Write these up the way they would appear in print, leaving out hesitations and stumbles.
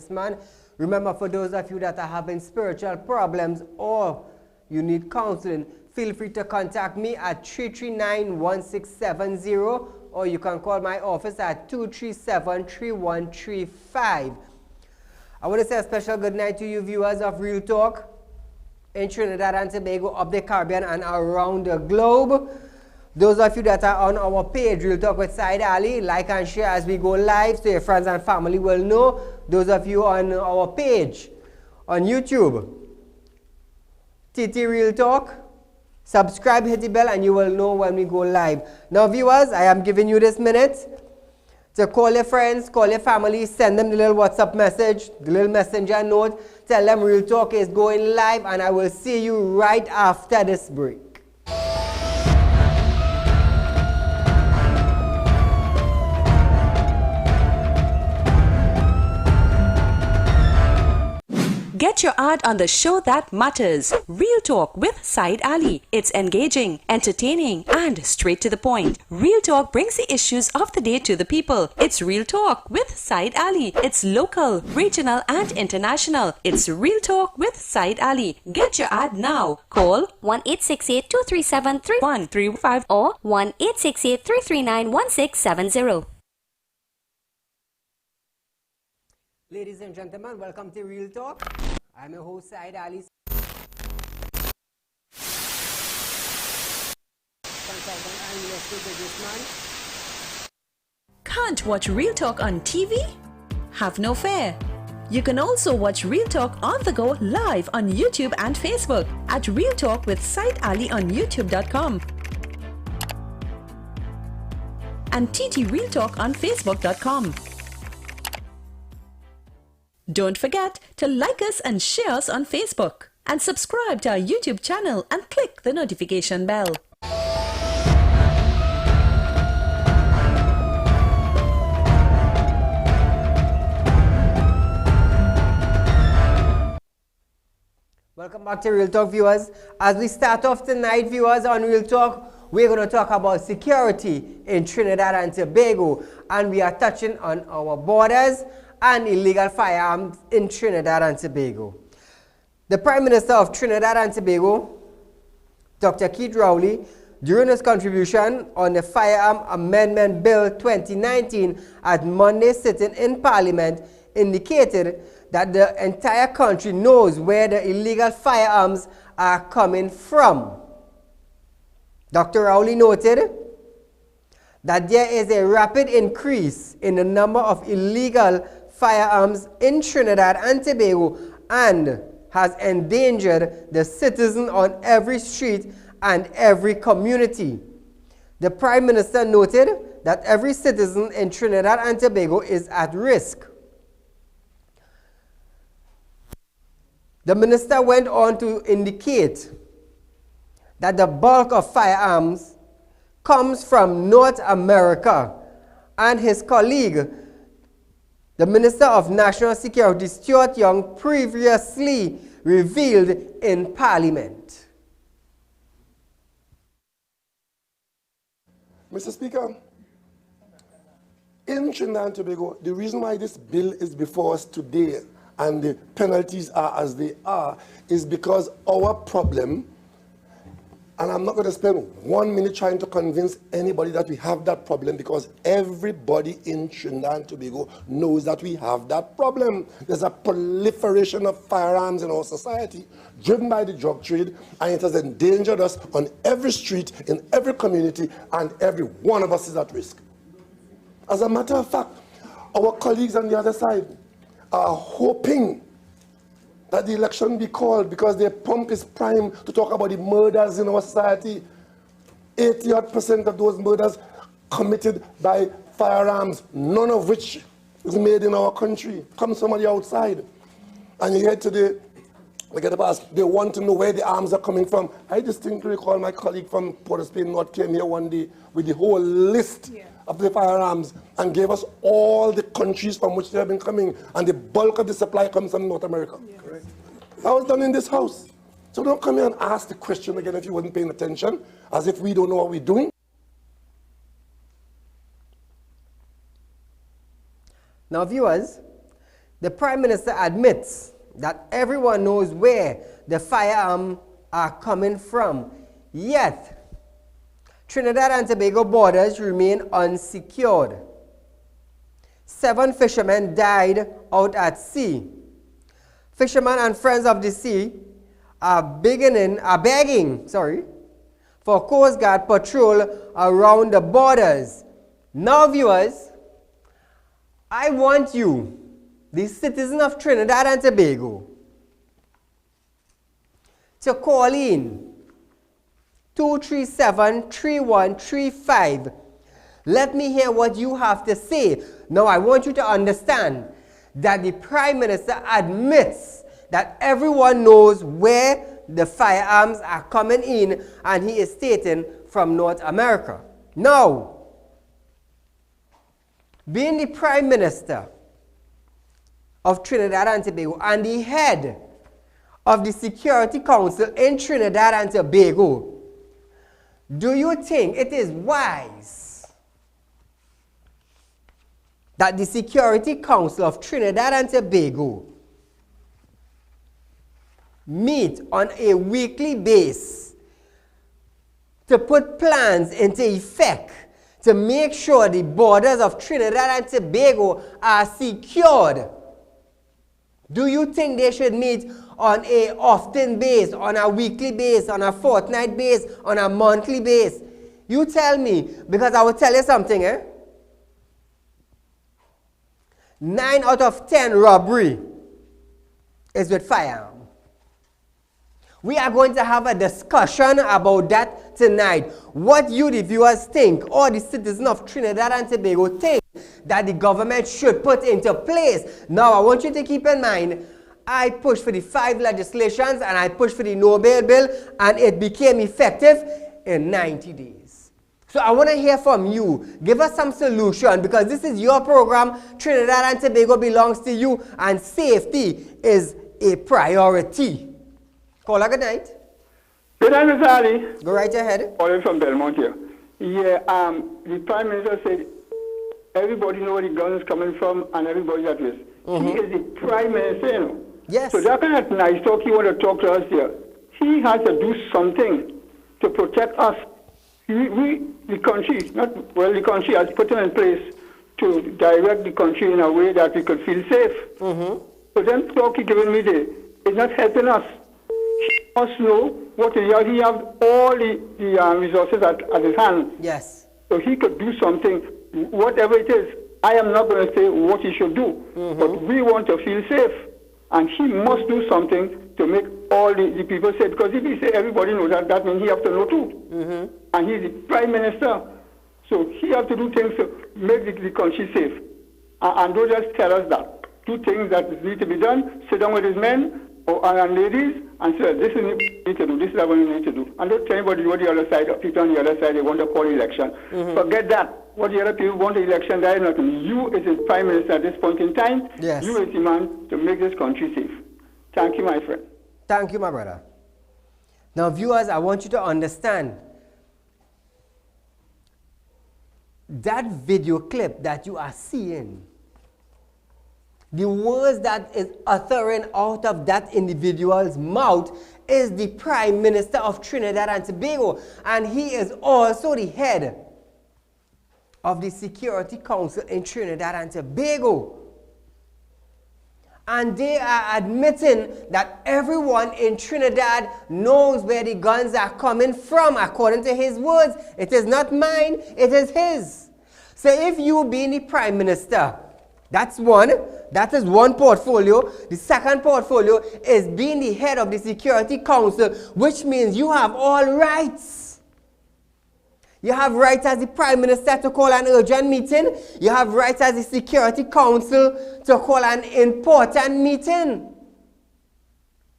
this man. Remember, for those of you that are having spiritual problems or you need counseling, feel free to contact me at 339-1670, or you can call my office at 237-3135. I want to say a special good night to you viewers of Real Talk in Trinidad and Tobago, of the Caribbean and around the globe. Those of you that are on our page, Real Talk with Saieed Ali, like and share as we go live so your friends and family will know. Those of you on our page on YouTube, TT Real Talk, subscribe, hit the bell, and you will know when we go live. Now viewers, I am giving you this minute to call your friends, call your family, send them the little WhatsApp message, the little messenger note, tell them Real Talk is going live, and I will see you right after this break. Get your ad on the show that matters. Real Talk with Saieed Ali. It's engaging, entertaining, and straight to the point. Real Talk brings the issues of the day to the people. It's Real Talk with Saieed Ali. It's local, regional, and international. It's Real Talk with Saieed Ali. Get your ad now. Call 1-868-237-3135 or 1-868-339-1670. Ladies and gentlemen, welcome to Real Talk. I'm your host, Saieed Ali. Consultant and real estate businessman. Can't watch Real Talk on TV? Have no fear. You can also watch Real Talk on the go live on YouTube and Facebook at Real Talk with Saieed Ali on YouTube.com and TT Real Talk on Facebook.com. Don't forget to like us and share us on Facebook and subscribe to our YouTube channel and click the notification bell. Welcome back to Real Talk, viewers. As we start off tonight, viewers, on Real Talk, we're going to talk about security in Trinidad and Tobago, and we are touching on our borders and illegal firearms in Trinidad and Tobago. The Prime Minister of Trinidad and Tobago, Dr. Keith Rowley, during his contribution on the Firearm Amendment Bill 2019 at Monday's sitting in Parliament, indicated that the entire country knows where the illegal firearms are coming from. Dr. Rowley noted that there is a rapid increase in the number of illegal firearms in Trinidad and Tobago and has endangered the citizen on every street and every community. The Prime Minister noted that every citizen in Trinidad and Tobago is at risk. The minister went on to indicate that the bulk of firearms comes from North America, and his colleague, the Minister of National Security, Stuart Young, previously revealed in Parliament. Mr. Speaker, in Trinidad and Tobago, the reason why this bill is before us today and the penalties are as they are is because our problem, and I'm not going to spend 1 minute trying to convince anybody that we have that problem, because everybody in Trinidad and Tobago knows that we have that problem. There's a proliferation of firearms in our society driven by the drug trade, and it has endangered us on every street, in every community, and every one of us is at risk. As a matter of fact, our colleagues on the other side are hoping that the election be called because their pump is primed to talk about the murders in our society. 80% of those murders committed by firearms, none of which is made in our country, comes from the outside. And you hear today, they get asked, they want to know where the arms are coming from. I distinctly recall my colleague from Port of Spain North came here one day with the whole list of the firearms and gave us all the countries from which they have been coming, and the bulk of the supply comes from North America. Correct. That was done in this house. So don't come here and ask the question again if you wasn't paying attention, as if we don't know what we're doing. Now viewers, The Prime Minister admits that everyone knows where the firearms are coming from. Yet, Trinidad and Tobago borders remain unsecured. 7 fishermen died out at sea. Fishermen and friends of the sea are begging for Coast Guard patrol around the borders. Now, viewers, I want you, the citizens of Trinidad and Tobago, to call in 237-3135. Let me hear what you have to say. Now, I want you to understand that the Prime Minister admits that everyone knows where the firearms are coming in, and he is stating from North America. Now, being the Prime Minister of Trinidad and Tobago and the head of the Security Council in Trinidad and Tobago, do you think it is wise that the Security Council of Trinidad and Tobago meet on a weekly basis to put plans into effect to make sure the borders of Trinidad and Tobago are secured? Do you think they should meet on a often base, on a weekly base, on a fortnight base, on a monthly base? You tell me, because I will tell you something, 9 out of 10 robbery is with firearm. We are going to have a discussion about that tonight. What you, the viewers, think, or the citizens of Trinidad and Tobago think that the government should put into place. Now, I want you to keep in mind, I pushed for the 5 legislations and I pushed for the no bail bill, and it became effective in 90 days. So I want to hear from you. Give us some solution, because this is your program. Trinidad and Tobago belongs to you, and safety is a priority. Caller, good night. Good night, Mr. Ali. Go right ahead. Calling from Belmont here. Yeah, the Prime Minister said everybody knows where the guns coming from and everybody's at risk. He is the Prime Minister, you know. Yes. So that kind of nice talk he want to talk to us here. He has to do something to protect us. The country has put him in place to direct the country in a way that we could feel safe. So then talk he giving me there is not helping us. He must know what he has. He has all the resources at his hand. Yes. So he could do something, whatever it is. I am not going to say what he should do, but we want to feel safe. And he must do something to make all the people safe. Because if he say everybody knows that means he has to know too. And he's the Prime Minister. So he has to do things to make the country safe. And don't just tell us that. Do things that need to be done. Sit down with his men and ladies and say, this is what we need to do, this is what we need to do. And don't tell anybody what the other side, people on the other side, they want to call election. Forget that. What the other people want the election, that is nothing. You as the Prime Minister at this point in time, yes. You as the man to make this country safe. Thank you, my friend. Thank you, my brother. Now, viewers, I want you to understand that video clip that you are seeing, the words that is uttering out of that individual's mouth is the Prime Minister of Trinidad and Tobago, and he is also the head of the Security Council in Trinidad and Tobago. And they are admitting that everyone in Trinidad knows where the guns are coming from, according to his words. It is not mine, it is his. So if you being the Prime Minister, that is one portfolio. The second portfolio is being the head of the Security Council, which means you have all rights. You have rights as the Prime Minister to call an urgent meeting. You have rights as the Security Council to call an important meeting.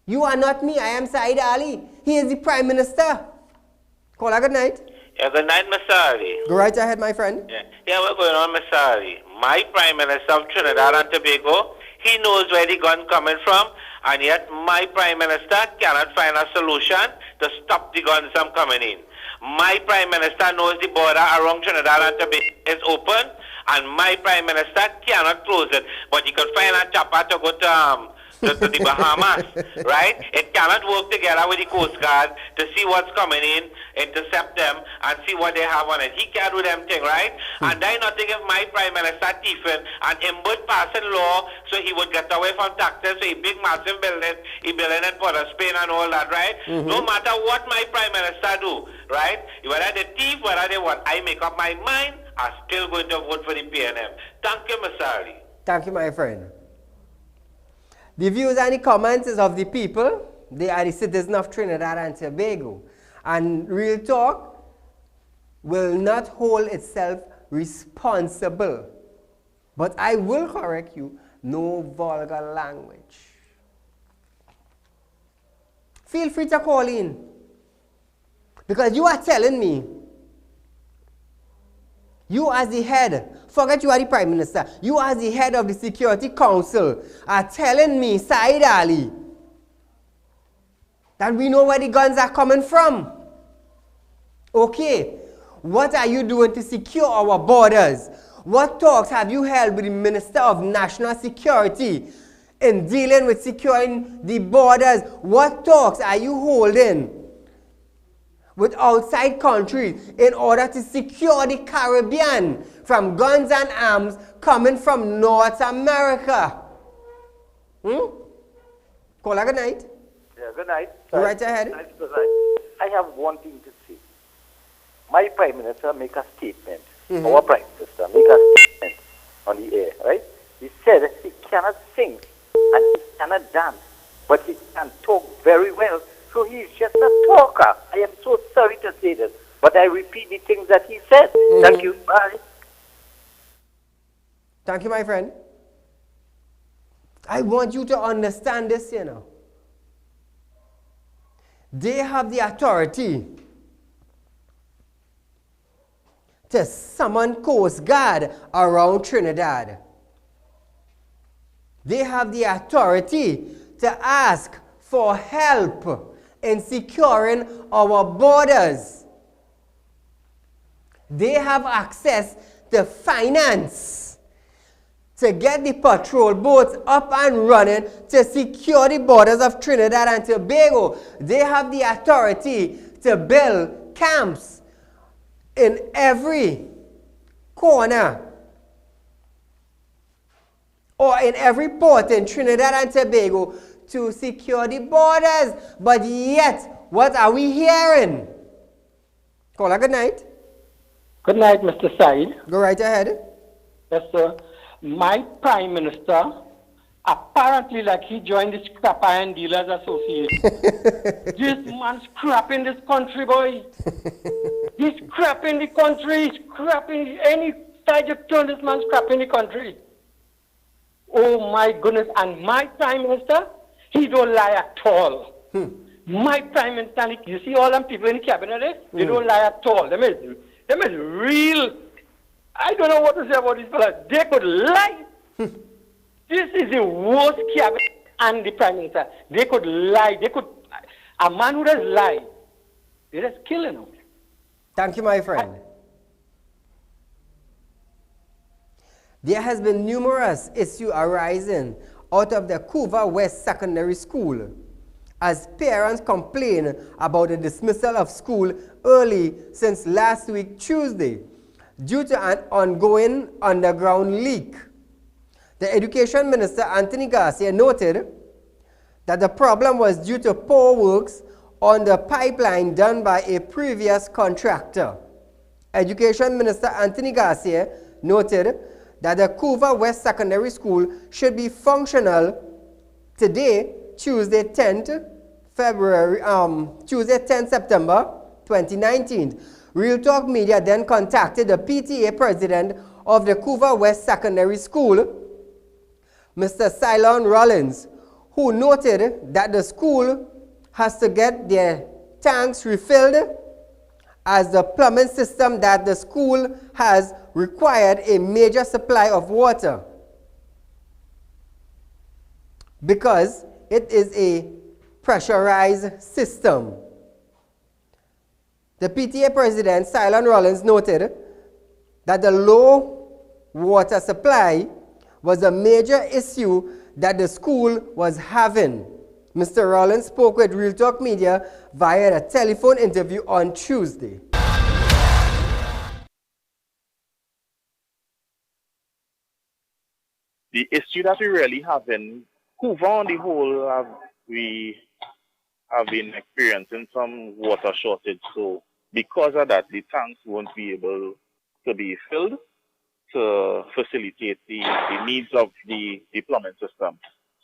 You are not me. I am Saieed Ali. He is the Prime Minister. Call a good night. Yeah, good night, Mr. Ali. Go right ahead, my friend. Yeah, what's going on, Mr. Ali? My Prime Minister of Trinidad and Tobago, he knows where the gun coming from, and yet my Prime Minister cannot find a solution to stop the guns from coming in. My Prime Minister knows the border around Trinidad and Tobago is open, and my Prime Minister cannot close it. But he could find a chopper to go to the Bahamas, right? It cannot work together with the Coast Guard to see what's coming in, intercept them, and see what they have on it. He can't do them thing, right? And I not think if my Prime Minister thieving and him would pass a law so he would get away from taxes, so he big massive building, he building it for the Spain and all that, right? No matter what my Prime Minister do, right? Whether they thief, whether they what, I make up my mind, I'm still going to vote for the PNM. Thank you, Mr. Ali. Thank you, my friend. The views and the comments is of the people. They are the citizens of Trinidad and Tobago. And Real Talk will not hold itself responsible. But I will correct you, no vulgar language. Feel free to call in. Because you are telling me, you as the head, forget you are the Prime Minister, you as the head of the Security Council are telling me, Saieed Ali, that we know where the guns are coming from. Okay, what are you doing to secure our borders? What talks have you held with the Minister of National Security in dealing with securing the borders? What talks are you holding with outside countries in order to secure the Caribbean from guns and arms coming from North America? Caller, good night. Yeah, good night. Go right ahead. I have one thing to say. My Prime Minister make a statement. Our Prime Minister make a statement on the air, right? He said he cannot sing and he cannot dance, but he can talk very well. So he's just a talker. I am so sorry to say this, but I repeat the things that he said. Thank you. Bye. Thank you, my friend. I want you to understand this, you know. They have the authority to summon Coast Guard around Trinidad. They have the authority to ask for help in securing our borders. They have access to finance to get the patrol boats up and running to secure the borders of Trinidad and Tobago. They have the authority to build camps in every corner or in every port in Trinidad and Tobago to secure the borders. But yet, what are we hearing? Caller, good night. Good night, Mr. Said. Go right ahead. Yes, sir. My Prime Minister, apparently like he joined the Scrap Iron Dealers Association. This man scrapping this country, boy. He's scrapping the country. He's scrapping any side you turn, this man scrapping the country. Oh, my goodness. And my Prime Minister, he don't lie at all. My Prime Minister, you see all them people in the cabinet there? They don't lie at all. Them is real. I don't know what to say about these fellas. They could lie. This is the worst cabinet and the Prime Minister. They could lie. A man who does lie, they just kill him. Thank you, my friend. There has been numerous issues arising out of the Couva West Secondary School as parents complain about the dismissal of school early since last week Tuesday due to an ongoing underground leak. The Education Minister Anthony Garcia noted that the problem was due to poor works on the pipeline done by a previous contractor. Education Minister Anthony Garcia noted that the Couva West Secondary School should be functional today, Tuesday 10th September 2019. Real Talk Media then contacted the PTA president of the Couva West Secondary School, Mr. Saieed Rollins, who noted that the school has to get their tanks refilled as the plumbing system that the school has required a major supply of water because it is a pressurized system. The PTA president, Saieed Rollins, noted that the low water supply was a major issue that the school was having. Mr. Rollins spoke with Real Talk Media via a telephone interview on Tuesday. The issue that we really have in Hoover on the whole, we have been experiencing some water shortage. So because of that, the tanks won't be able to be filled to facilitate the needs of the plumbing system.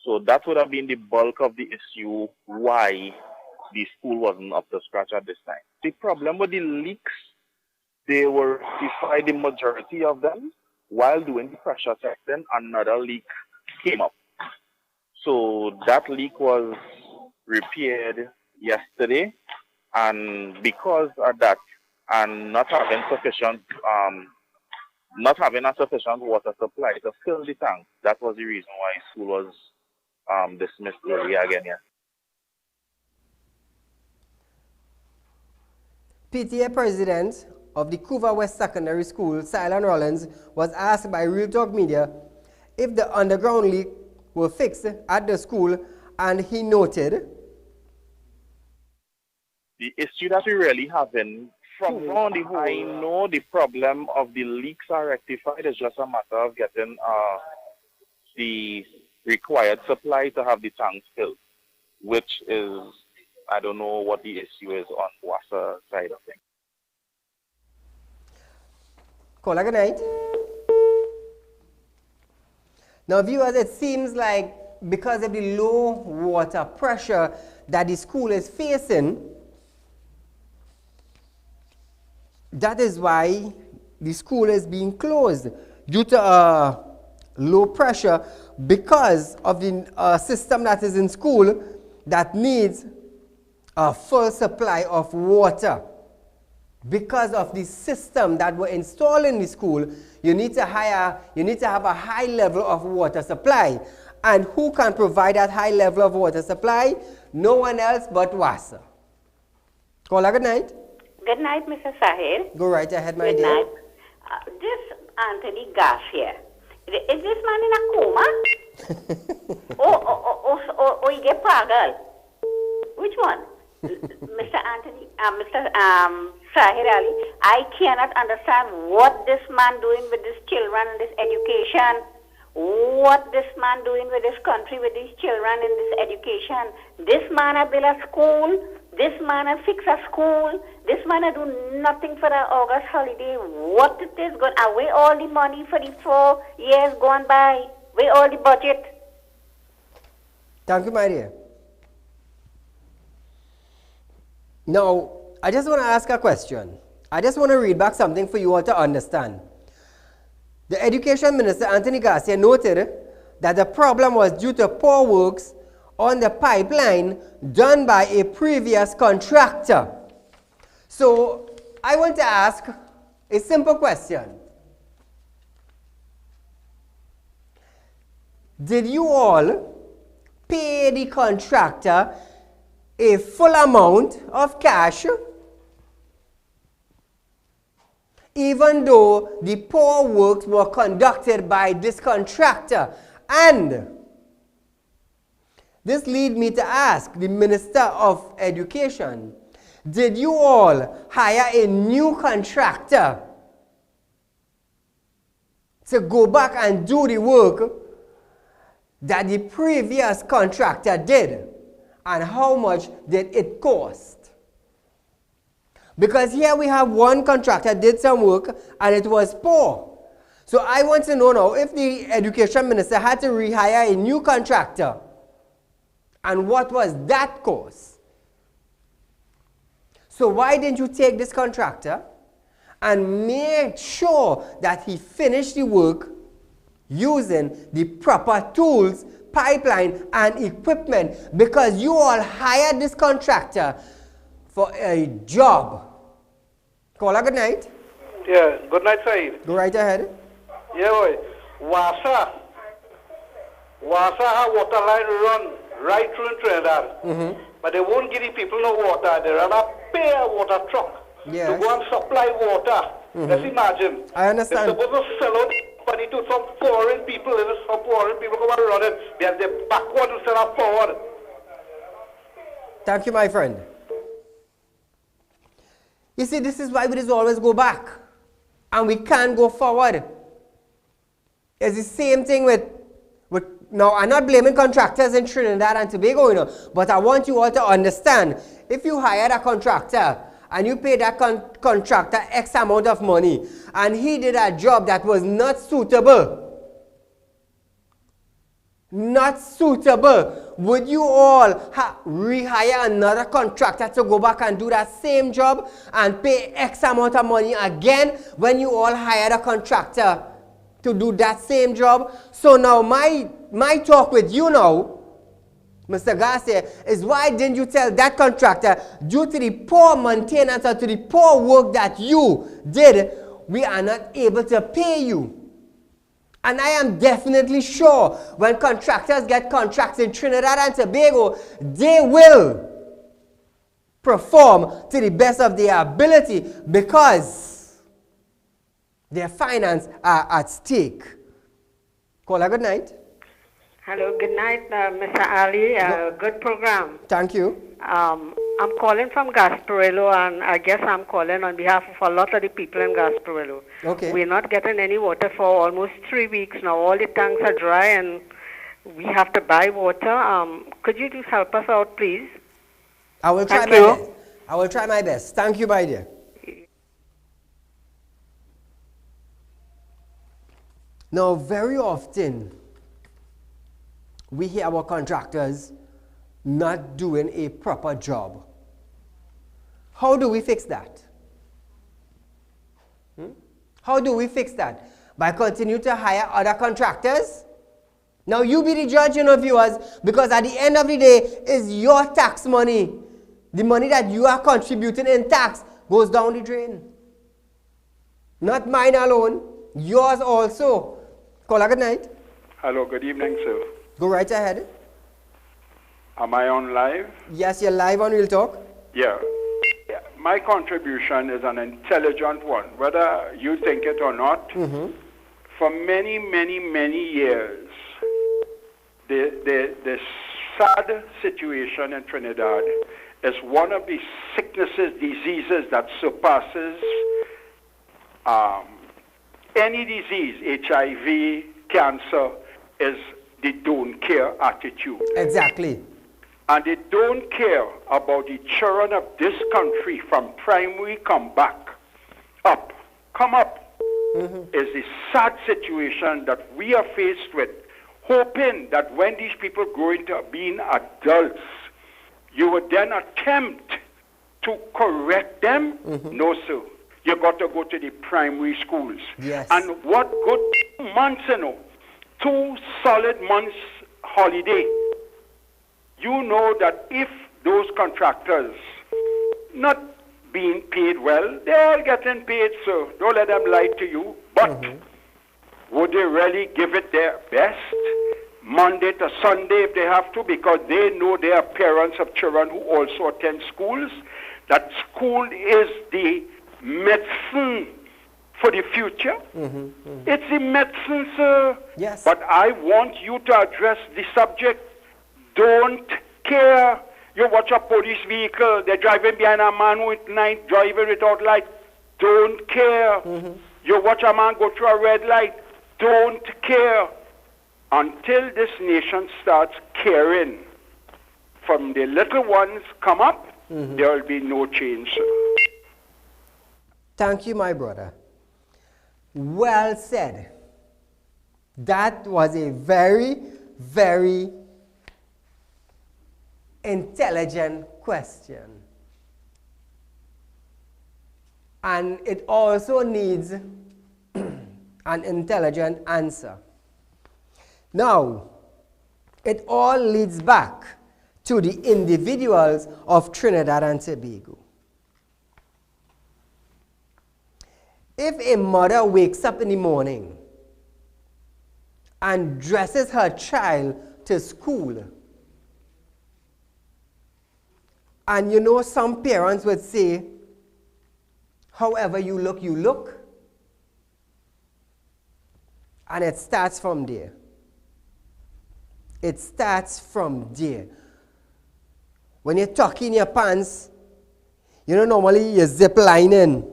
So that would have been the bulk of the issue why the school wasn't up to scratch at this time. The problem with the leaks, they were rectified, the majority of them. While doing the pressure testing, another leak came up. So that leak was repaired yesterday, and because of that, and not having a sufficient water supply to fill the tank, that was the reason why school was dismissed earlier again. Yeah. PTA President of the Couva West Secondary School, Saieed Rollins, was asked by Real Talk Media if the underground leak were fixed at the school, and he noted, the issue that we really have in from the whole, I know the problem of the leaks are rectified. It's just a matter of getting the required supply to have the tanks filled, which is, I don't know what the issue is on WASA side of things. Caller, good night. Now, viewers, it seems like because of the low water pressure that the school is facing, that is why the school is being closed due to low pressure because of the system that is in school that needs a full supply of water. Because of the system that were installed in the school, you need to have a high level of water supply. And who can provide that high level of water supply? No one else but WASA. Caller, good night. Good night, Mr. Sahir. Go right ahead, my dear. dear. Good night. This Anthony Garcia, is this man in a coma? or he get pagal? Which one? Mr. Saieed Ali, I cannot understand what this man doing with these children and this education. What this man doing with this country, with these children in this education. This man a build a school. This man a fix a school. This man a do nothing for the August holiday. What it is going away all the money for the 4 years gone by. Where all the budget. Thank you, my dear. Now, I just want to ask a question. I just want to read back something for you all to understand. The Education Minister, Anthony Garcia, noted that the problem was due to poor works on the pipeline done by a previous contractor. So, I want to ask a simple question. Did you all pay the contractor a full amount of cash, even though the poor works were conducted by this contractor? And this leads me to ask the Minister of Education, did you all hire a new contractor to go back and do the work that the previous contractor did? And how much did it cost? Because here we have one contractor did some work and it was poor. So I want to know now if the Education Minister had to rehire a new contractor, and what was that cost? So why didn't you take this contractor and make sure that he finished the work using the proper tools, pipeline and equipment, because you all hired this contractor for a job? Caller, good night. Yeah, good night, Saeed. Go right ahead. Yeah, boy. WASA have water line run right through in Trinidad. But they won't give the people no water. They rather pay a water truck to go and supply water. Let's imagine. I understand. They're supposed to sell out company to some foreign people. If some foreign people come and run it, they're backward instead of forward. Thank you, my friend. You see, this is why we just always go back. And we can't go forward. It's the same thing with now, I'm not blaming contractors in Trinidad and Tobago, you know, but I want you all to understand, if you hired a contractor and you paid that contractor X amount of money and he did a job that was not suitable, would you all rehire another contractor to go back and do that same job and pay X amount of money again when you all hired a contractor to do that same job? So now my talk with you now, Mr. Garcia, is why didn't you tell that contractor, due to the poor maintenance or to the poor work that you did, we are not able to pay you? And I am definitely sure when contractors get contracts in Trinidad and Tobago, they will perform to the best of their ability because their finances are at stake. Caller, good night. Hello, good night, Mr. Ali. Good program. Thank you. I'm calling from Gasparillo, and I guess I'm calling on behalf of a lot of the people in Gasparillo. Okay. We're not getting any water for almost 3 weeks now. All the tanks are dry, and we have to buy water. Could you just help us out, please? I will try my best. I will try my best. Thank you, my dear. Now, very often, we hear our contractors not doing a proper job. How do we fix that? How do we fix that? By continuing to hire other contractors? Now you be the judge, you know, viewers, because at the end of the day, it's your tax money. The money that you are contributing in tax goes down the drain. Not mine alone, yours also. Caller, good night. Hello, good evening, sir. Go right ahead. Am I on live? Yes, you're live on Real Talk. Yeah. My contribution is an intelligent one, whether you think it or not. For many, many, many years, the sad situation in Trinidad is one of the sicknesses, diseases that surpasses any disease, HIV, cancer, is the don't care attitude. Exactly. And they don't care about the children of this country from primary come up. Is the sad situation that we are faced with, hoping that when these people grow into being adults, you would then attempt to correct them. No, sir. You got to go to the primary schools. Yes. And what good months, 2 solid months holiday. You know that if those contractors not being paid well, they're getting paid, so don't let them lie to you. But would they really give it their best Monday to Sunday if they have to? Because they know they are parents of children who also attend schools, that school is the medicine for the future. It's the medicine, sir. Yes. But I want you to address the subject. Don't care. You watch a police vehicle, they're driving behind a man with night, driving without light. Don't care. You watch a man go through a red light. Don't care. Until this nation starts caring from the little ones come up, there will be no change, sir. Thank you, my brother. Well said. That was a very, very intelligent question. And it also needs an intelligent answer. Now, it all leads back to the individuals of Trinidad and Tobago. If a mother wakes up in the morning and dresses her child to school, and you know some parents would say, however you look, you look. And it starts from there. It starts from there. When you're tucking your pants, you know, normally your zip lining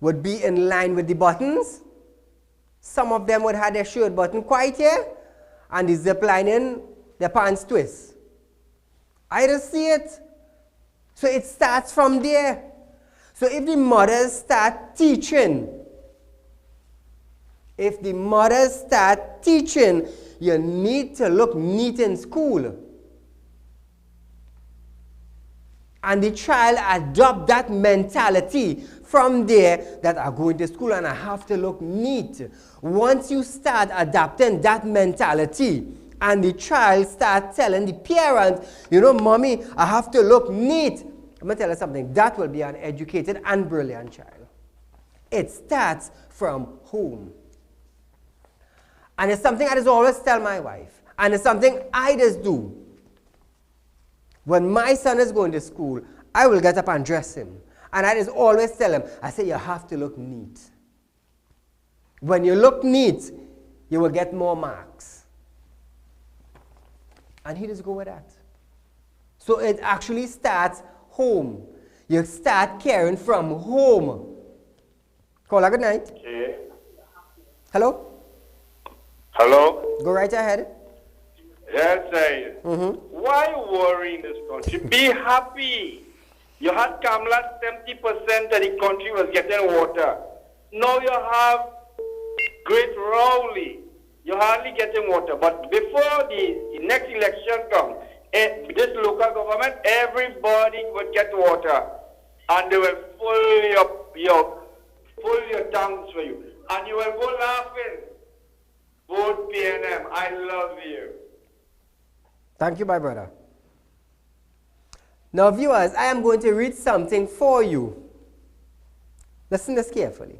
would be in line with the buttons. Some of them would have their shirt button quite here, and the zip lining, their pants twist. I just see it. So it starts from there. So if the mothers start teaching, you need to look neat in school. And the child adopt that mentality from there, that I go into school and I have to look neat. Once you start adapting that mentality, and the child starts telling the parents, you know, mommy, I have to look neat. I'm going to tell you something. That will be an educated and brilliant child. It starts from home. And it's something I just always tell my wife. And it's something I just do. When my son is going to school, I will get up and dress him. And I just always tell him, I say, you have to look neat. When you look neat, you will get more marks. And he just go with that. So it actually starts home. You start caring from home. Caller, good night. Okay. Hello? Hello? Go right ahead. Yes, sir. Why worry in this country? Be happy. You had Kamala, 70% of the country was getting water. Now you have Great Rowley. You're hardly getting water. But before the next election comes, this local government, everybody would get water. And they will fill your tanks for you. And you will go laughing. Vote PNM. I love you. Thank you, my brother. Now, viewers, I am going to read something for you. Listen to this carefully.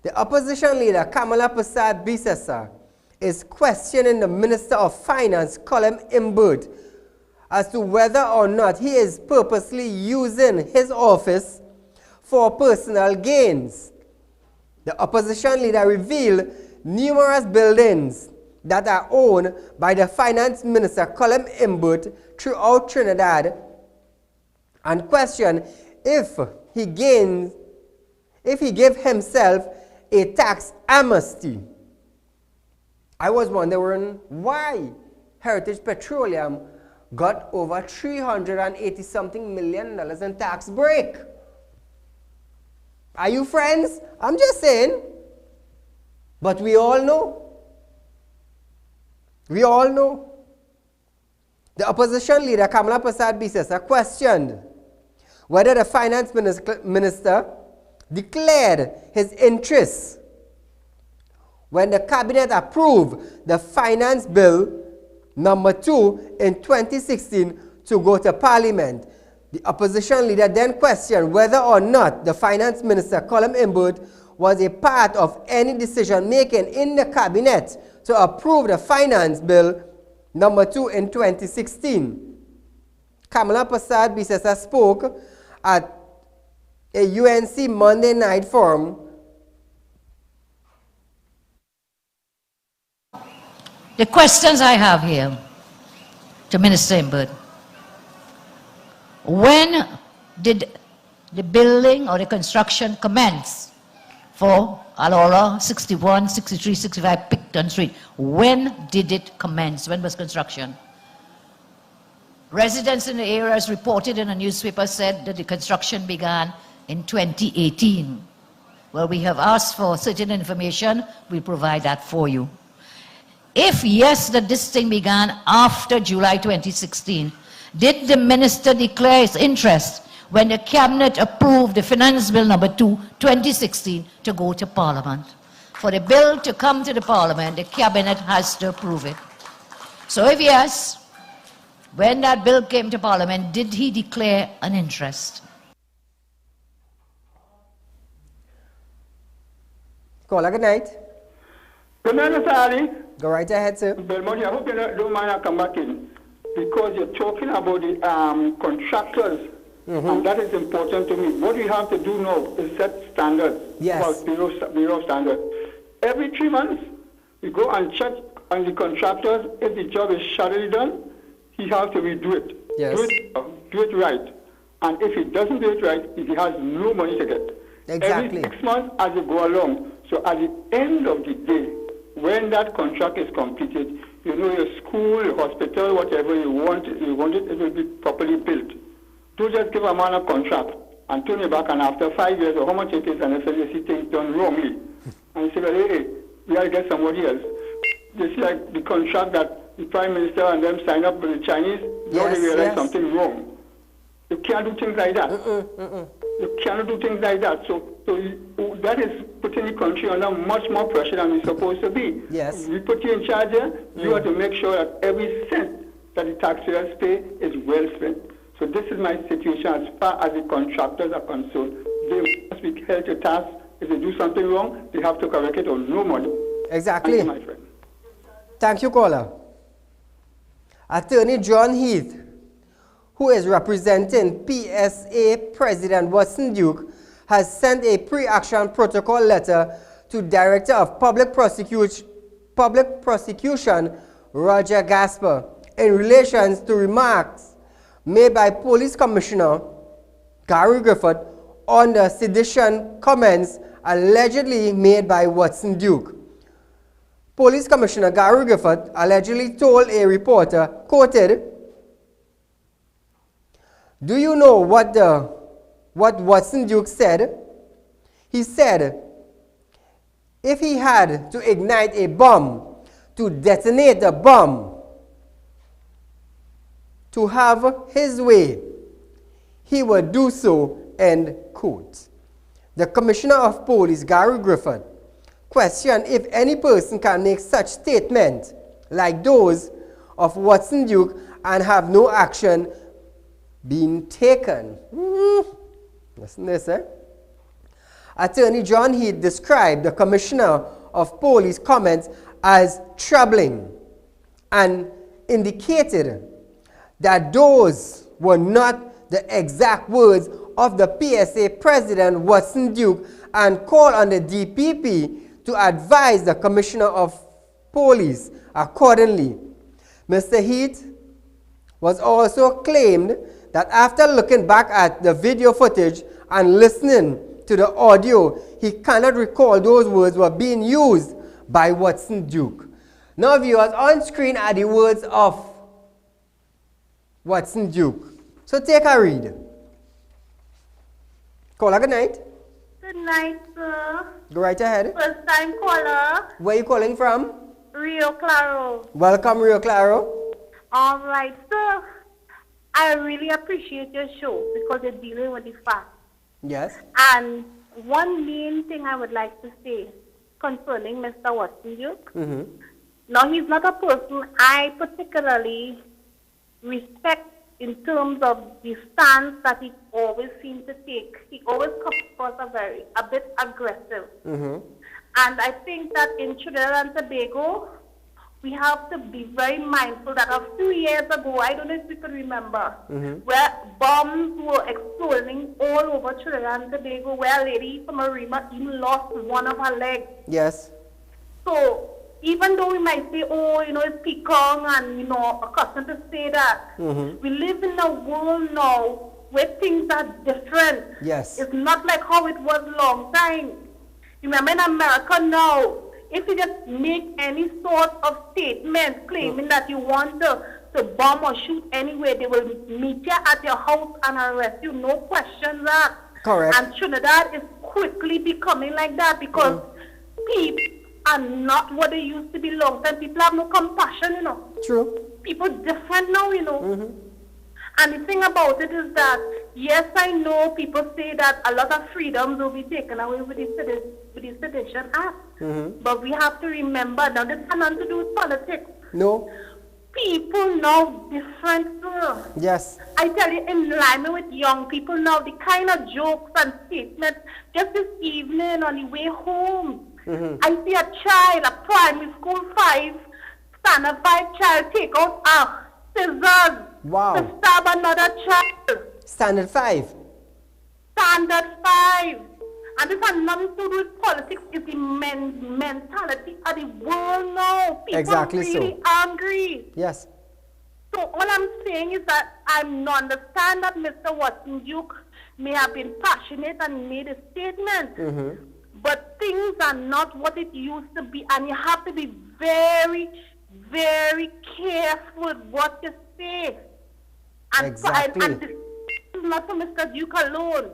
The opposition leader, Kamala Prasad Bisesa, is questioning the Minister of Finance, Colin Imbert, as to whether or not he is purposely using his office for personal gains. The opposition leader revealed numerous buildings that are owned by the Finance Minister, Colin Imbert, throughout Trinidad, and questioned if he gave himself a tax amnesty. I was wondering why Heritage Petroleum got over $380-something million in tax break. Are you friends? I'm just saying. But we all know. We all know. The opposition leader, Kamala Prasad Bisesa, questioned whether the finance minister declared his interests when the cabinet approved the finance bill number 2 in 2016 to go to parliament. The opposition leader then questioned whether or not the finance minister, Colin Imbert, was a part of any decision making in the cabinet to approve the finance bill number 2 in 2016. Kamala Prasad Bisesa spoke at a UNC Monday night forum. The questions I have here to Minister Imbert: when did the building or the construction commence for Alora 61, 63, 65 Picton Street? When did it commence? When was construction? Residents in the areas reported in a newspaper said that the construction began in 2018. Well, we have asked for certain information. We'll provide that for you. If yes, that this thing began after July 2016, did the minister declare his interest when the cabinet approved the finance bill number 2, 2016 to go to parliament? For the bill to come to the parliament, the cabinet has to approve it. So if yes, when that bill came to parliament, did he declare an interest? Caller, good night. Good night, Mr. Ali. Go right ahead, sir. Belmont, I hope you don't mind I come back in, because you're talking about the contractors, and that is important to me. What we have to do now is set standards, about bureau standards. every 3 months, we go and check on the contractors. If the job is shadowy done, he has to redo it. Yes. Do it right. And if he doesn't do it right, he has no money to get. Exactly. Every 6 months as you go along. So at the end of the day, when that contract is completed, you know your school, your hospital, whatever you want it will be properly built. Don't just give a man a contract and turn it back, and after 5 years or how much it is, and if you see things done wrongly, and you say, well, hey, we got to get somebody else. Just like the contract that the Prime Minister and them signed up with the Chinese, now they realize something wrong. You can't do things like that. You cannot do things like that. So that is putting the country under much more pressure than we're supposed to be. Yes. We put you in charge here, you have to make sure that every cent that the taxpayers pay is well spent. So this is my situation as far as the contractors are concerned. They must be held to task. If they do something wrong, they have to correct it or no money. Exactly. Thank you, my friend. Thank you, caller. Attorney John Heath, who is representing PSA President Watson Duke, has sent a pre-action protocol letter to Director of Public Prosecution Roger Gasper in relation to remarks made by Police Commissioner Gary Griffith on the sedition comments allegedly made by Watson Duke. Police Commissioner Gary Griffith allegedly told a reporter, quoted, "Do you know what Watson Duke said? He said, if he had to ignite a bomb, to detonate a bomb, to have his way, he would do so," end quote. The Commissioner of Police, Gary Griffith, questioned if any person can make such statements like those of Watson Duke and have no action being taken. Listen to this, Attorney John Heath described the Commissioner of Police comments as troubling and indicated that those were not the exact words of the PSA President Watson Duke, and called on the DPP to advise the Commissioner of Police accordingly. Mr. Heath was also claimed that after looking back at the video footage and listening to the audio, he cannot recall those words were being used by Watson Duke. Now, viewers, on screen are the words of Watson Duke. So take a read. Caller, good night. Good night, sir. Go right ahead. First time caller. Where are you calling from? Rio Claro. Welcome, Rio Claro. All right, sir. I really appreciate your show because you're dealing with the facts. Yes. And one main thing I would like to say concerning Mr. Watson Duke. Now, he's not a person I particularly respect in terms of the stance that he always seems to take. He always comes across a bit aggressive. And I think that in Trinidad and Tobago, we have to be very mindful that a few years ago, I don't know if we could remember, where bombs were exploding all over Trinidad and Tobago, where a lady from Arima even lost one of her legs. Yes. So, even though we might say, oh, it's Pekong and, accustomed to say that, we live in a world now where things are different. Yes. It's not like how it was long time. Remember in America now, if you just make any sort of statement claiming that you want to bomb or shoot anywhere, they will meet you at your house and arrest you. No questions asked. Correct. And Trinidad is quickly becoming like that because people are not what they used to be long time. People have no compassion, True. People different now, And the thing about it is that, yes, I know people say that a lot of freedoms will be taken away with the Sedition Act. But we have to remember, now this has nothing to do with politics. No. People now different, sir. Yes. I tell you, in line with young people now, the kind of jokes and statements, just this evening on the way home, I see a child, a primary school 5, standard 5 child take out scissors to stab another child. Standard 5? Standard 5. And this has nothing to do with politics. It's the mentality of the world now. People Exactly really so. angry. Yes. So all I'm saying is that I understand that Mr. Watson Duke may have been passionate and made a statement. But things are not what it used to be. And you have to be very, very careful with what you say. And, Exactly. and this is not for Mr. Duke alone.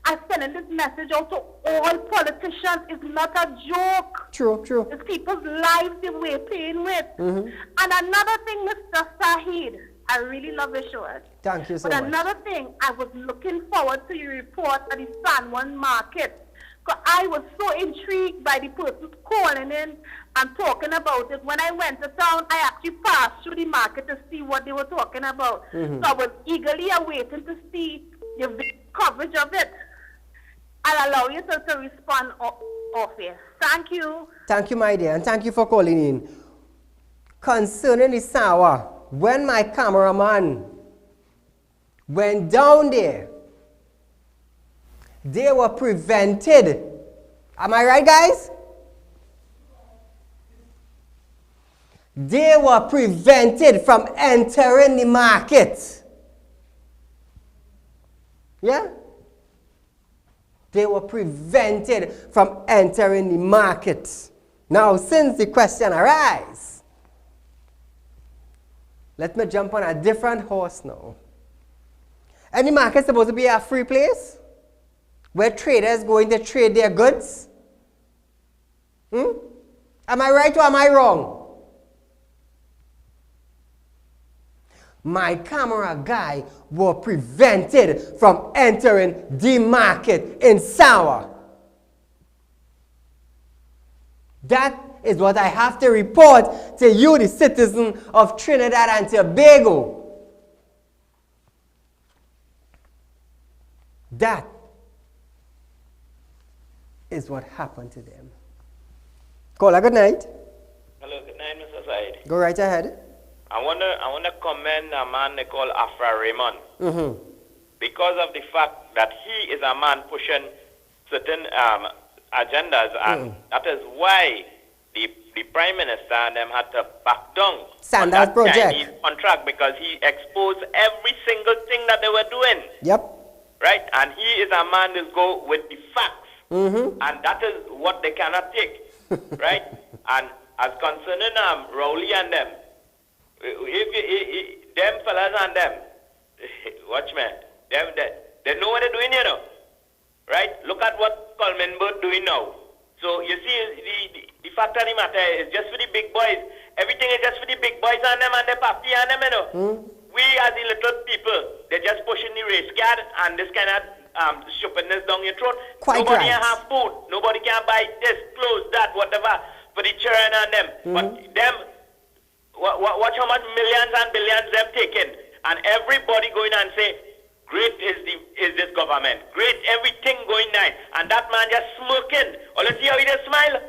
I'm sending this message out to all politicians. It's not a joke. True, true. It's people's lives that we're playing with. And another thing, Mr. Saheed, I really love your show. Thank you so but much. another thing, I was looking forward to your report at the San Juan market. Because I was so intrigued by the persons calling in and talking about it. When I went to town, I actually passed through the market to see what they were talking about. So I was eagerly awaiting to see your coverage of it. I'll allow you to respond off here. Thank you. Thank you, my dear, and thank you for calling in. Concerning the Sawa, when my cameraman went down there, they were prevented. Am I right, guys? They were prevented from entering the market. Yeah? They were prevented from entering the market. Now, since the question arises, let me jump on a different horse now. Any market supposed to be a free place where traders going to trade their goods? Am I right or am I wrong? My camera guy were prevented from entering the market in Sawa. That is what I have to report to you, the citizen of Trinidad and Tobago. That is what happened to them. Caller, good night. Hello, good night, Mr. Said. Go right ahead. I wanna commend a man they call Afra Raymond because of the fact that he is a man pushing certain agendas, and that is why the Prime Minister and them had to back down on that project. Chinese contract, because he exposed every single thing that they were doing. Yep. Right, and he is a man who go with the facts, and that is what they cannot take. Right, and as concerning Rowley and them. If them fellas and them, watch me, they know what they're doing, you know, right? Look at what Coleman Bird doing now. So you see, the fact of the matter is just for the big boys. Everything is just for the big boys and them and the papi and them, you know. We as the little people, they're just pushing the race card and this kind of stupidness down your throat. Nobody can have food. Nobody can buy this, clothes, that, whatever for the children and them. But them. Watch how much millions and billions they've taken, and everybody going and say, great is this government, great, everything going nice, and that man just smirking. All you see how he just smile?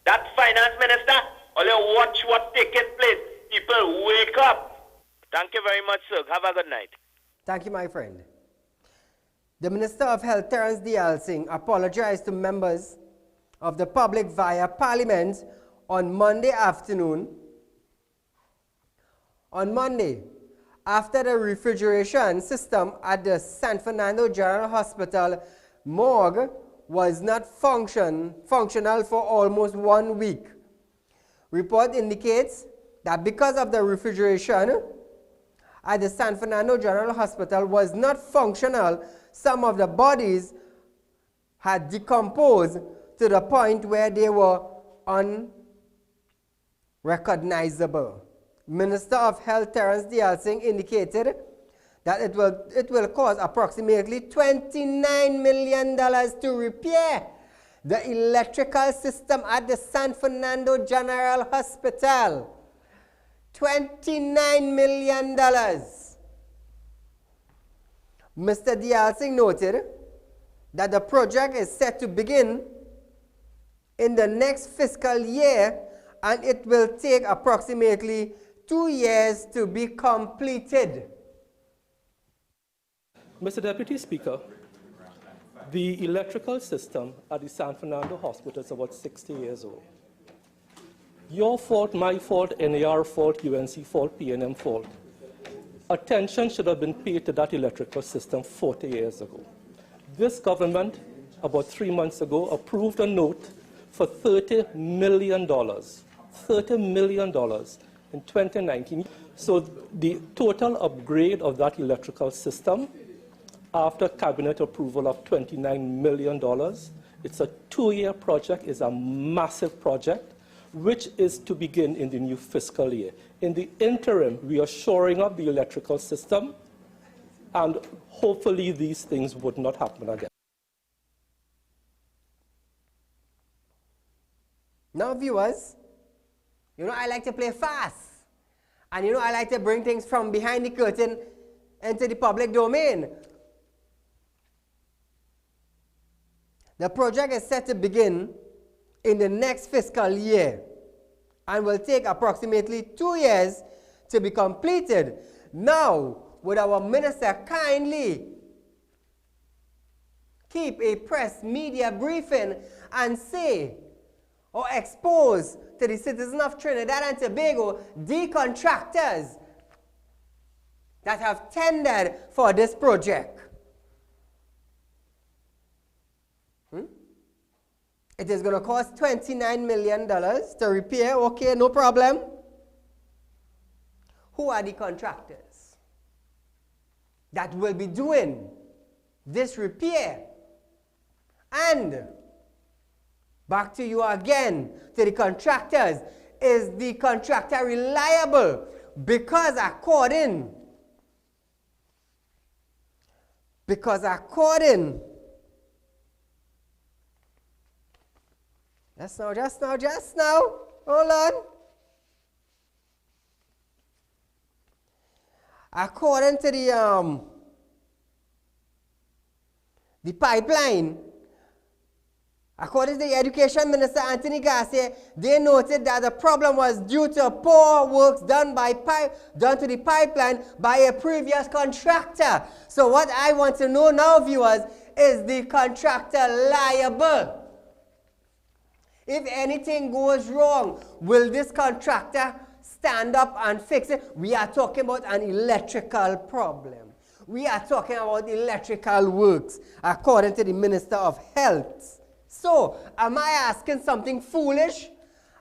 That finance minister, all you watch what taking place. People wake up. Thank you very much, sir. Have a good night. Thank you, my friend. The Minister of Health, Terence Dial Singh, apologized to members of the public via Parliament on Monday afternoon. On Monday, after the refrigeration system at the San Fernando General Hospital morgue was not functional for almost 1 week. Report indicates that because of the refrigeration at the San Fernando General Hospital was not functional, some of the bodies had decomposed to the point where they were unrecognizable. Minister of Health Terence Dial Singh indicated that it will cost approximately $29 million to repair the electrical system at the San Fernando General Hospital. $29 million. Mr. Dial Singh noted that the project is set to begin in the next fiscal year, and it will take approximately 2 years to be completed. Mr. Deputy Speaker, The electrical system at the San Fernando Hospital is about 60 years old. Your fault, my fault, NAR fault, UNC fault, PNM fault. Attention should have been paid to that electrical system 40 years ago. This government, about 3 months ago, approved a note for $30 million. $30 million in 2019. So the total upgrade of that electrical system, after cabinet approval of $29 million, it's a 2-year project, it's a massive project, which is to begin in the new fiscal year. In the interim, we are shoring up the electrical system, and hopefully these things would not happen again. Now, viewers, you know I like to play fast. And you know I like to bring things from behind the curtain into the public domain. The project is set to begin in the next fiscal year and will take approximately 2 years to be completed. Now, would our minister kindly keep a press media briefing and say or expose to the citizens of Trinidad and Tobago the contractors that have tendered for this project? It is going to cost $29 million to repair. Okay, no problem. Who are the contractors that will be doing this repair? And back to you again, to the contractors. Is the contractor reliable? Because according just now, hold on. According to the pipeline, according to the Education Minister Anthony Garcia, they noted that the problem was due to poor works done to the pipeline by a previous contractor. So what I want to know now, viewers, is the contractor liable? If anything goes wrong, will this contractor stand up and fix it? We are talking about an electrical problem. We are talking about electrical works, according to the Minister of Health. So, am I asking something foolish?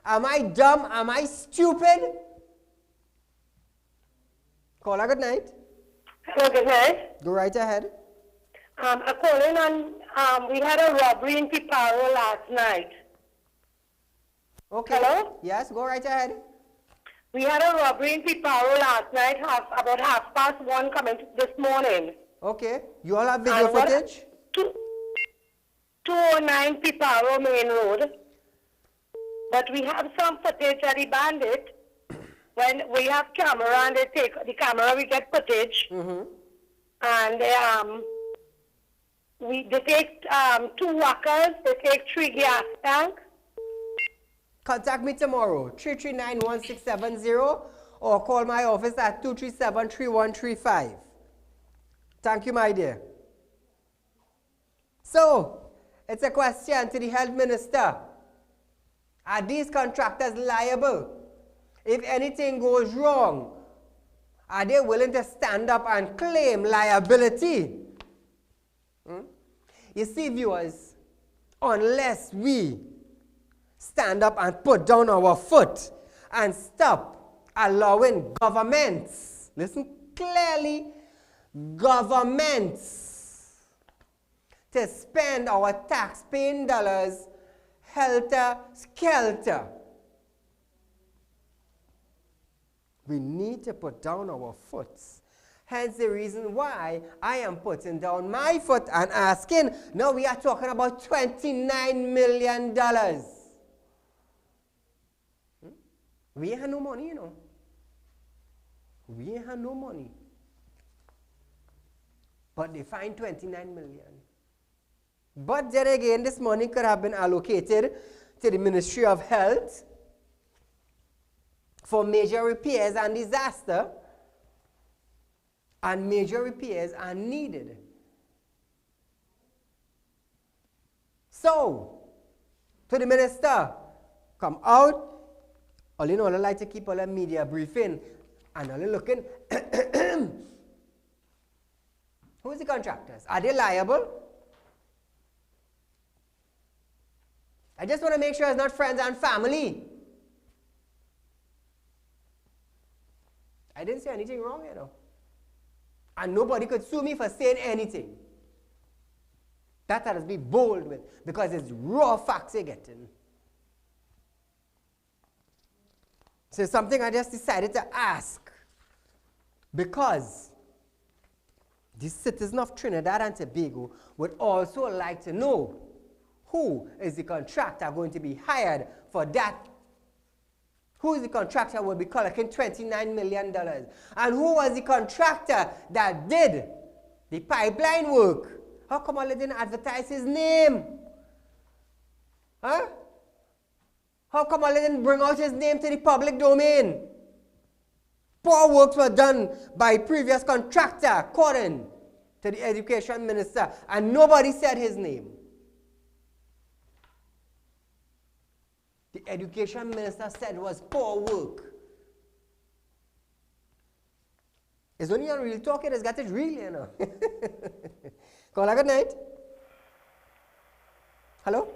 Am I dumb? Am I stupid? Caller, good night. Hello, good night. Go right ahead. I'm calling on, we had a robbery in Piparo last night. Okay. Hello? Yes, go right ahead. We had a robbery in Piparo last night, about 1:30 coming this morning. Okay. You all have video footage? 209 Piparo Main Road. But we have some footage of the bandit. When we have camera and they take the camera, we get footage. And they take 2 walkers, they take 3 gas tanks. Contact me tomorrow, 339-1670, or call my office at 237-3135. Thank you, my dear. So, it's a question to the health minister. Are these contractors liable? If anything goes wrong, are they willing to stand up and claim liability? You see, viewers, unless we stand up and put down our foot and stop allowing governments, listen clearly, governments to spend our tax-paying dollars helter-skelter. We need to put down our foots. Hence the reason why I am putting down my foot and asking, now we are talking about $29 million. We ain't have no money, you know. We ain't have no money. But they find 29 million. But then again, this money could have been allocated to the Ministry of Health for major repairs and disaster. And major repairs are needed. So, to the minister, come out. All you know, I like to keep all the media briefing. And all looking. Who's the contractors? Are they liable? I just want to make sure it's not friends and family. I didn't say anything wrong, you know. And nobody could sue me for saying anything. That has to be bold with, because it's raw facts you're getting. So it's something I just decided to ask. Because the citizen of Trinidad and Tobago would also like to know who is the contractor going to be hired for that. Who is the contractor who will be collecting $29 million? And who was the contractor that did the pipeline work? How come all they didn't advertise his name? Huh? How come all they didn't bring out his name to the public domain? Poor works were done by previous contractor, according to the education minister, and nobody said his name. The education minister said it was poor work. It's only on Real Talk it has got it real, you know. Caller, good night. Hello?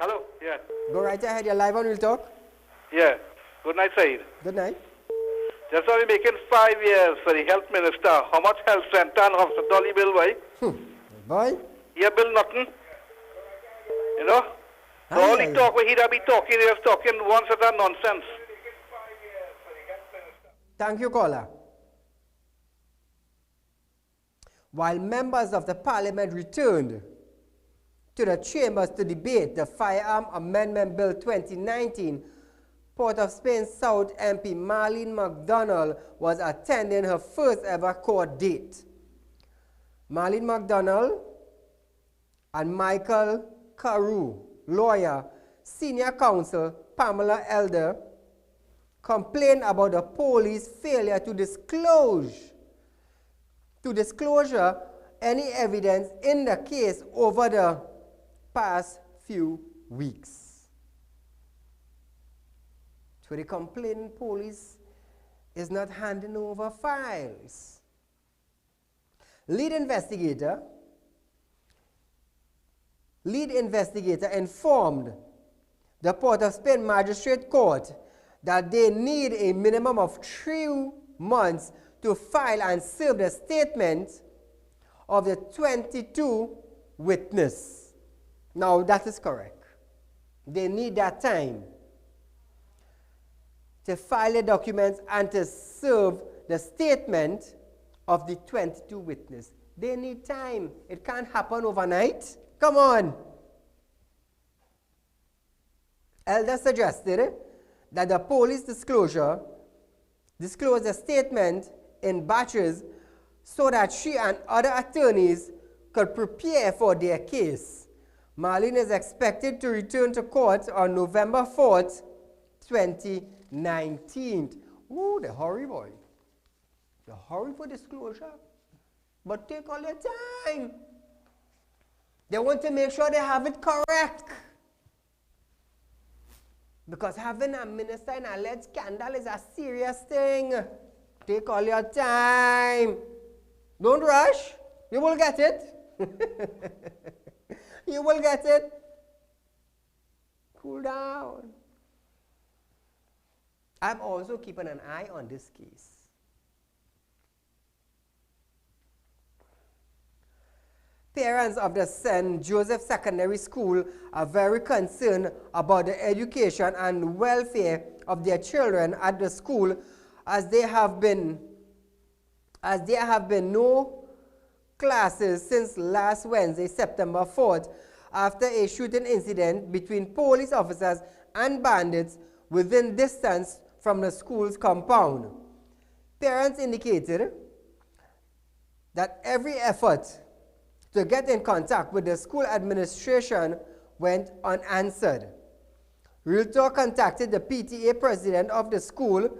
Hello, yeah. Go right ahead, you're live on Real Talk. Yeah. Good night, Saeed. Good night. Just only making 5 years for the health minister. How much health center and hospital he bill, boy? Boy? He bill nothing. You know? So all the talk where he'd be talking, he was talking one set of nonsense. Thank you, caller. While members of the parliament returned to the chambers to debate the Firearm Amendment Bill 2019, Port of Spain South MP Marlene McDonald was attending her first ever court date. Marlene McDonald and Michael Carew, lawyer, senior counsel Pamela Elder, complained about the police failure to disclosure any evidence in the case over the past few weeks. So the complaining police is not handing over files. Lead investigator informed the Port of Spain Magistrate Court that they need a minimum of 3 months to file and serve the statement of the 22 witnesses. Now that is correct. They need that time to file the documents and to serve the statement of the 22 witnesses. They need time. It can't happen overnight. Come on. Elder suggested that the police disclose the statement in batches so that she and other attorneys could prepare for their case. Marlene is expected to return to court on November 4th, 2019. Ooh, the hurry, boy. The hurry for disclosure. But take all your time. They want to make sure they have it correct. Because having a minister in alleged scandal is a serious thing. Take all your time. Don't rush. You will get it. You will get it. Cool down. I'm also keeping an eye on this case. Parents of the St. Joseph Secondary School are very concerned about the education and welfare of their children at the school, as there have been no classes since last Wednesday, September 4th, after a shooting incident between police officers and bandits within distance from the school's compound. Parents indicated that every effort to get in contact with the school administration went unanswered. Real Talk contacted the PTA president of the school,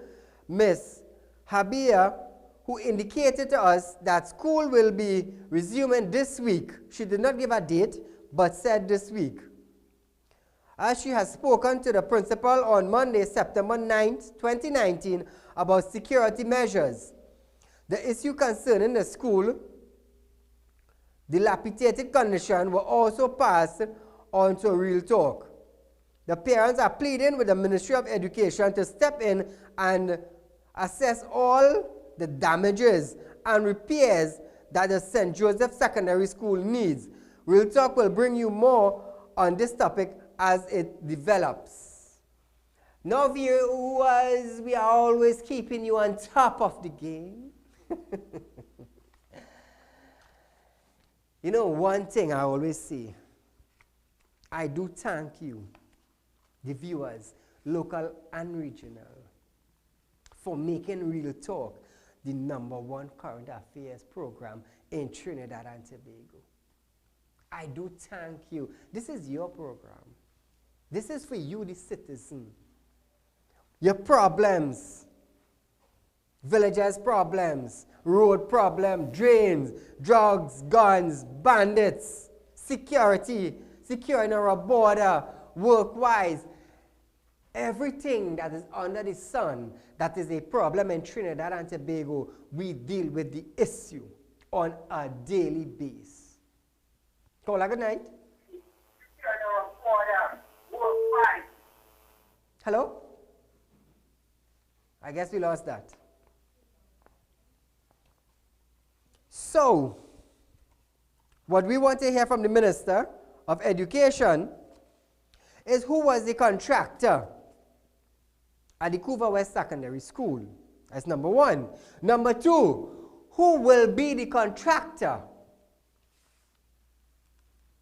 Ms. Habia, who indicated to us that school will be resuming this week. She did not give a date, but said this week, as she has spoken to the principal on Monday, September 9th, 2019, about security measures. The issue concerning the school dilapidated condition were also passed on to Real Talk. The parents are pleading with the Ministry of Education to step in and assess all the damages and repairs that the St. Joseph Secondary School needs. Real Talk will bring you more on this topic as it develops. Now, viewers, we are always keeping you on top of the game. You know, one thing I always say, I do thank you, the viewers, local and regional, for making Real Talk the #1 current affairs program in Trinidad and Tobago. I do thank you. This is your program. This is for you, the citizen. Your problems, villagers' problems, road problem, drains, drugs, guns, bandits, security, securing our border, work-wise, everything that is under the sun that is a problem in Trinidad and Tobago, we deal with the issue on a daily basis. Call good night. Hello? I guess we lost that. So, what we want to hear from the Minister of Education is who was the contractor at the Couva West Secondary School. That's number one. Number two, who will be the contractor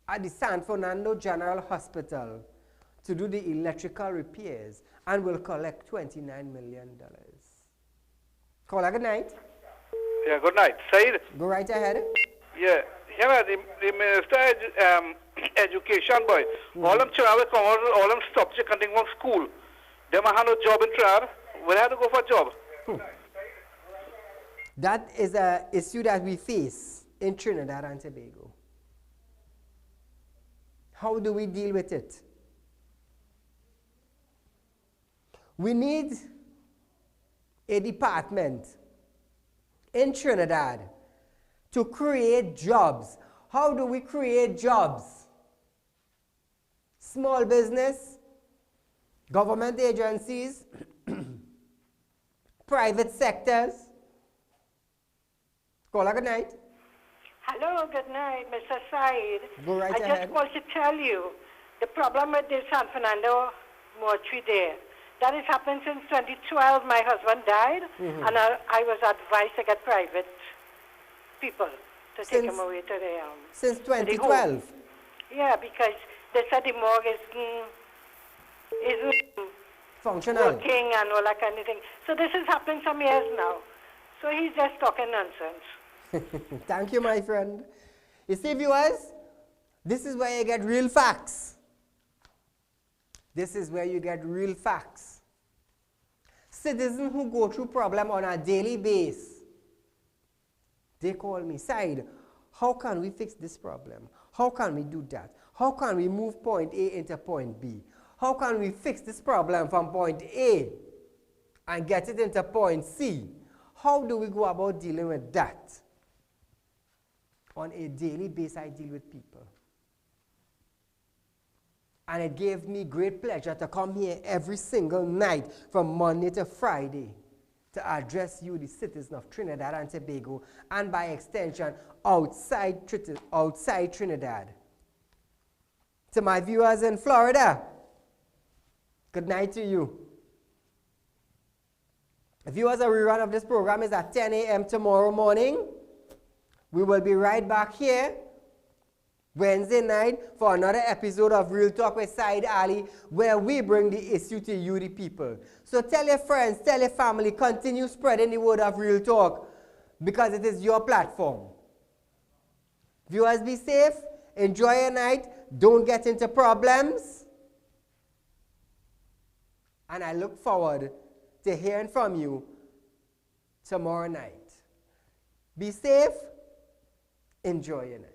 at the San Fernando General Hospital to do the electrical repairs and will collect $29 million. Call good night. Yeah, good night. Said. Go right ahead. Yeah, you know, the Minister Education boy, all them children come out, all them stop checking from school. They might have no job in Trinidad. Where they have to go for a job? That is an issue that we face in Trinidad and Tobago. How do we deal with it? We need a department in Trinidad to create jobs. How do we create jobs? Small business, government agencies, private sectors. Call good night. Hello, good night, Mr. Saeed. Go right I ahead. just want to tell you the problem with the San Fernando mortuary there. That has happened since 2012. My husband died, and I was advised to get private people to take him away to the Since to the 2012? home. Yeah, because they said the morgue isn't Functional. working and all that kind of thing. So this is happening some years now. So he's just talking nonsense. Thank you, my friend. You see, viewers, this is where you get real facts. This is where you get real facts. Citizens who go through problem on a daily basis, they call me, Said, how can we fix this problem? How can we do that? How can we move point A into point B? How can we fix this problem from point A and get it into point C? How do we go about dealing with that? On a daily basis, I deal with people. And it gave me great pleasure to come here every single night from Monday to Friday to address you, the citizens of Trinidad and Tobago, and by extension, outside Trinidad. To my viewers in Florida, good night to you. Viewers, a rerun of this program is at 10 a.m. tomorrow morning. We will be right back here Wednesday night for another episode of Real Talk with Saieed Ali, where we bring the issue to you, the people. So tell your friends, tell your family, continue spreading the word of Real Talk because it is your platform. Viewers, be safe, enjoy your night, don't get into problems, and I look forward to hearing from you tomorrow night. Be safe, enjoy your night.